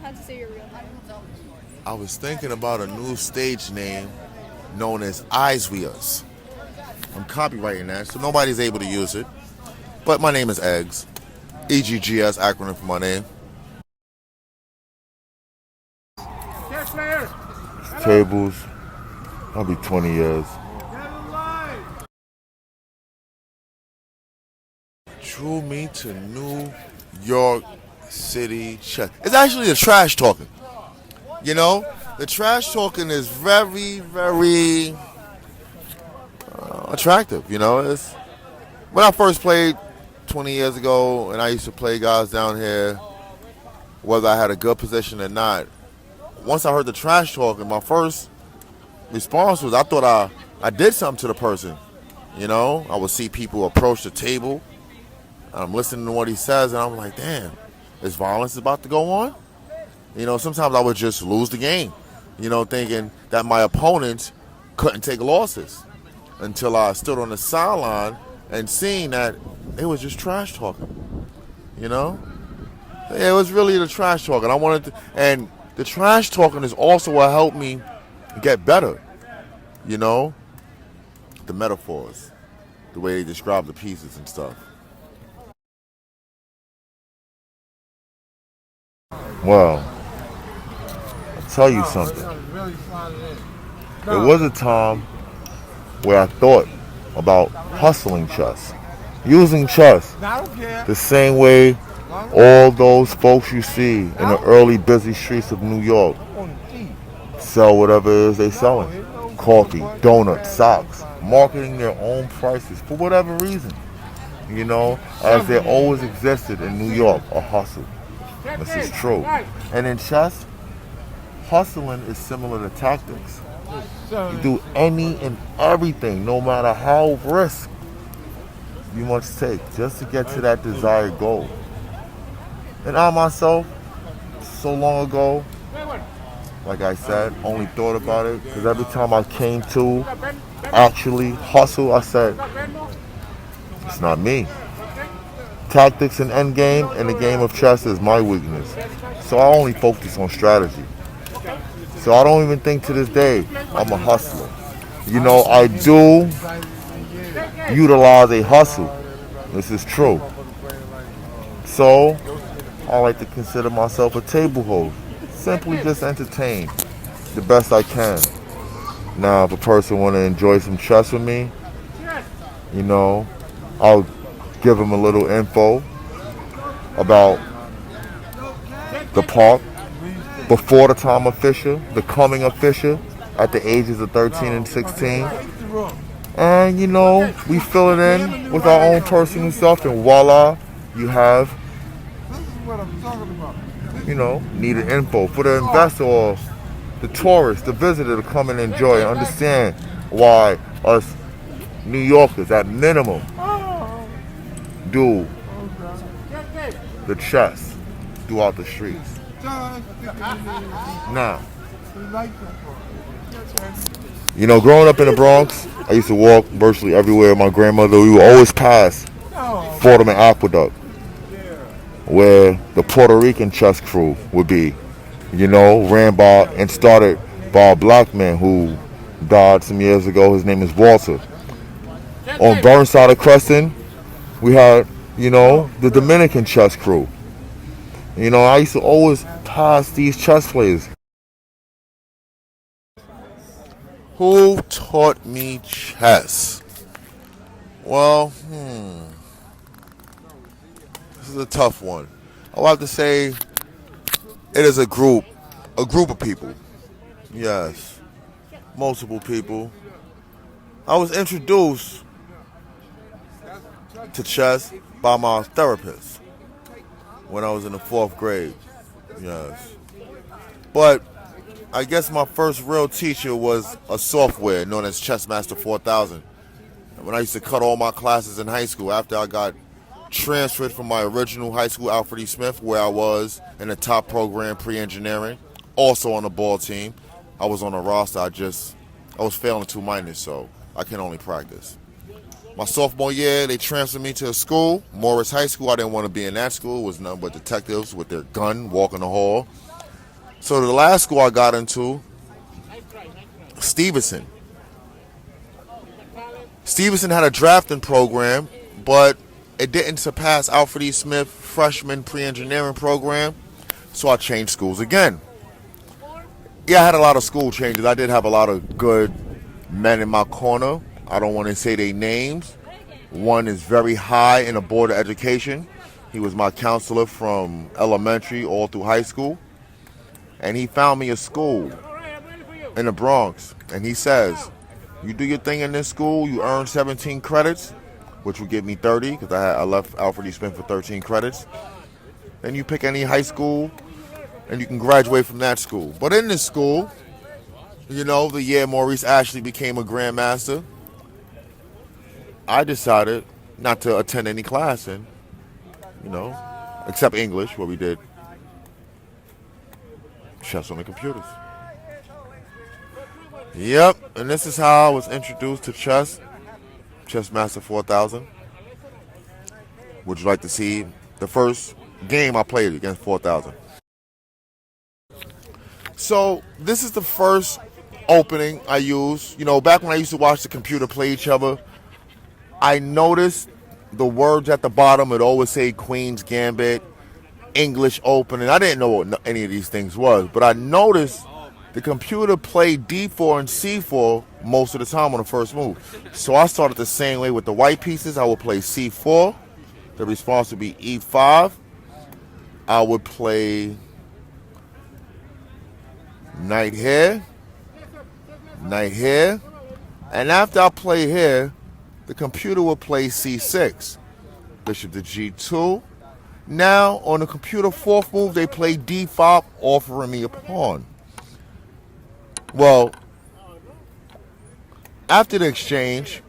how to say your real name. I was thinking about a new stage name known as Eyes Weas. I'm copywriting that, so nobody's able to use it. But my name is Eggs. EGGS, acronym for my name. Tables. I'll be 20 years. Drew me to New York City chess. It's actually the trash talking. You know, the trash talking is very, very attractive. You know, it's when I first played 20 years ago, and I used to play guys down here, whether I had a good position or not. Once I heard the trash talking, my first response was I thought I did something to the person. You know, I would see people approach the table. I'm listening to what he says, and I'm like, damn, is violence about to go on? You know, sometimes I would just lose the game, you know, thinking that my opponents couldn't take losses until I stood on the sideline and seen that it was just trash talking, you know? Yeah, it was really the trash talking. And the trash talking is also what helped me get better, you know? The metaphors, the way they describe the pieces and stuff. Well, I'll tell you something. There was a time where I thought about hustling chess, using chess the same way all those folks you see in the early busy streets of New York sell whatever it is they selling. Coffee, donuts, socks, marketing their own prices for whatever reason. You know, as there always existed in New York, a hustle. This is true. And in chess, hustling is similar to tactics. You do any and everything, no matter how risk you must take, just to get to that desired goal. And I myself, so long ago, like I said, only thought about it because every time I came to actually hustle, I said, it's not me. Tactics and endgame in the game of chess is my weakness. So I only focus on strategy. So I don't even think to this day I'm a hustler. You know, I do utilize a hustle. This is true. So I like to consider myself a table hold. Simply just entertain the best I can. Now, if a person want to enjoy some chess with me, you know, I'll give them a little info about the park before the time of Fischer, the coming of Fischer at the ages of 13 and 16. And, you know, we fill it in with our own personal stuff, and voila, you have, you know, needed info for the investor or the tourist, the visitor to come and enjoy and understand why us New Yorkers, at minimum, do the chess throughout the streets. Now, you know, growing up in the Bronx, I used to walk virtually everywhere with my grandmother. We would always pass Fordham Aqueduct, where the Puerto Rican chess crew would be, you know, ran by and started by a black man who died some years ago. His name is Walter. On Burnside of Crescent, we had, you know, the Dominican chess crew. You know, I used to always pass these chess players. Who taught me chess? Well, this is a tough one. I'll have to say it is a group of people. Yes, multiple people. I was introduced to chess by my therapist when I was in the 4th grade. Yes. But I guess my first real teacher was a software known as Chessmaster 4000. When I used to cut all my classes in high school after I got transferred from my original high school, Alfred E. Smith, where I was in the top program pre-engineering, also on the ball team. I was on a roster. I was failing 2 minors, so I can only practice. My sophomore year, they transferred me to a school, Morris High School. I didn't want to be in that school. It was nothing but detectives with their gun walking the hall. So the last school I got into, Stevenson. Stevenson had a drafting program, but it didn't surpass Alfred E. Smith freshman pre-engineering program, so I changed schools again. Yeah, I had a lot of school changes. I did have a lot of good men in my corner. I don't want to say their names. One is very high in the board of education. He was my counselor from elementary all through high school. And he found me a school in the Bronx. And he says, you do your thing in this school, you earn 17 credits, which would give me 30 because I left Alfred E. Smith for 13 credits. Then you pick any high school and you can graduate from that school. But in this school, you know, the year Maurice Ashley became a grandmaster, I decided not to attend any class and, you know, except English, where we did chess on the computers. Yep, and this is how I was introduced to chess, Chessmaster 4000. Would you like to see the first game I played against 4000? So this is the first opening I use. You know, back when I used to watch the computer play each other, I noticed the words at the bottom would always say Queen's Gambit, English Open, and I didn't know what any of these things was, but I noticed the computer played D4 and C4 most of the time on the first move. So I started the same way with the white pieces. I would play C4. The response would be E5. I would play knight here, and after I play here, the computer will play C6, bishop to G2. Now, on the computer fourth move, they play D5, offering me a pawn. Well, after the exchange,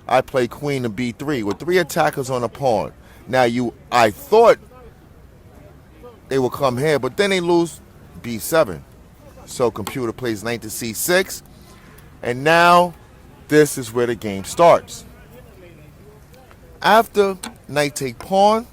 I play queen to B3 with 3 attackers on a pawn. Now, I thought they would come here, but then they lose B7. So computer plays knight to C6, and now this is where the game starts. After knight take pawn,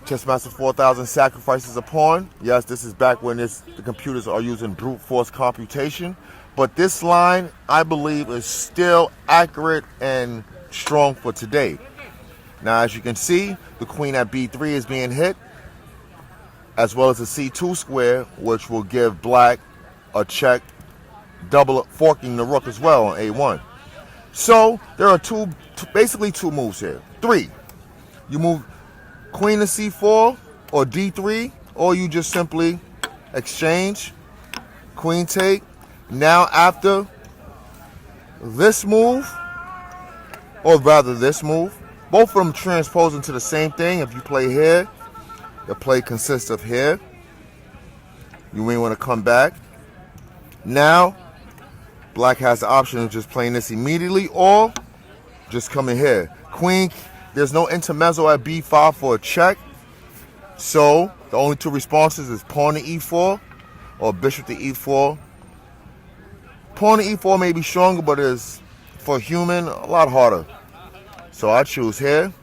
Chessmaster 4000 sacrifices a pawn. Yes, this is back when the computers are using brute force computation. But this line, I believe, is still accurate and strong for today. Now, as you can see, the queen at B3 is being hit, as well as the C2 square, which will give black a check, double forking the rook as well on A1. So there are basically two moves here. 3. You move queen to C4 or D3, or you just simply exchange, queen take. Now after this move, or rather this move, both of them transpose into the same thing. If you play here, the play consists of here. You may want to come back. Now, black has the option of just playing this immediately or just coming here. Queen, there's no intermezzo at B5 for a check. So the only two responses is pawn to E4 or bishop to E4. Pawn to E4 may be stronger, but is for human a lot harder. So I choose here,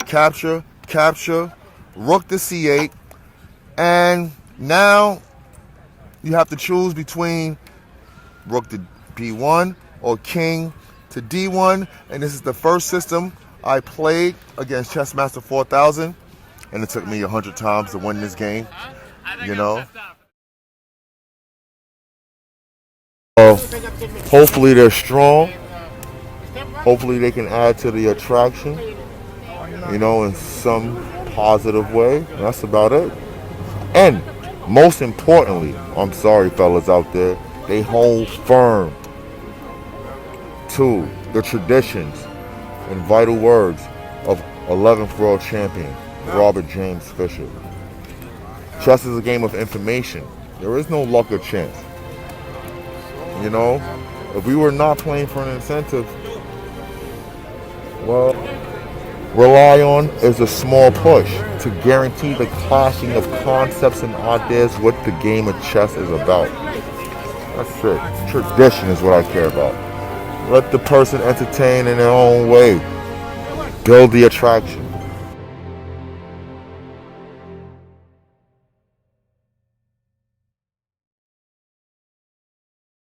capture, rook to C8, and now you have to choose between rook to B1 or king to D1, and this is the first system I played against Chessmaster 4000, and it took me 100 times to win this game, you know. Hopefully they're strong. Hopefully they can add to the attraction, you know, in some positive way. That's about it. And most importantly, I'm sorry fellas out there, they hold firm to the traditions and vital words of 11th world champion Robert James Fischer. Chess is a game of information. There is no luck or chance. You know, if we were not playing for an incentive, well, rely on is a small push to guarantee the clashing of concepts and ideas what the game of chess is about. That's it. Tradition is what I care about. Let the person entertain in their own way. Build the attraction.